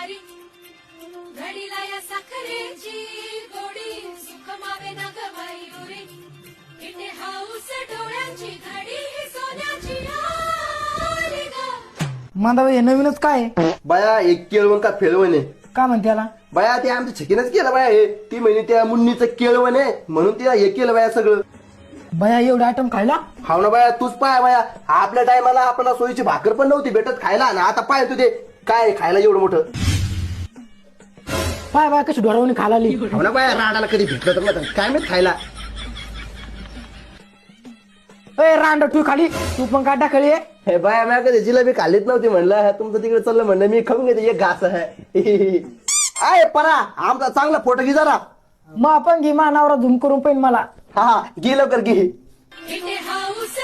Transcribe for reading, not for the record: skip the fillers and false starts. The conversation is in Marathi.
घरी घडीला या साखरेची गोडी सुख मावे ना ग बाई उरी इथे हाऊस डोळ्यांची घडी ही सोन्याची आली ग. मांदाबाई हे नवीनच काय आहे? बाया एक केळवण का फेळवण आहे काय म्हणते याला? बाया ते आमच्या छकीनच केलं बाया हे ती महिने त्या मुन्नीचं केळवण आहे म्हणून तिला हे केलं बाया सगळं. बया एवढे आयटम खायला? हाव ना बाया तूच पाय बाया आपल्या टायमाला आपल्याला सोयीची भाकर पण नव्हती भेटत खायला ना आता पाय तू ते काय खायला एवढं मोठं. पाय बाय कशी डोरावणी खायला आली. हाव ना बाया राडाला कधी भेटलं तर नव्हतं. काय माहित खायला. ए रांड तू खाली तू पण काय टाकली? हे बाया मी कधी जिलेबी खाल्लीच नव्हती म्हणलं तुमचं तिकडे चाललं म्हणलं मी खाऊन घेते एक घास आहे. आय परा आमचा चांगला फोटो घे जरा. मग आपण घे मानावर झूम करून पाहिजे मला. हा घे लवकर घे. इथे हाऊस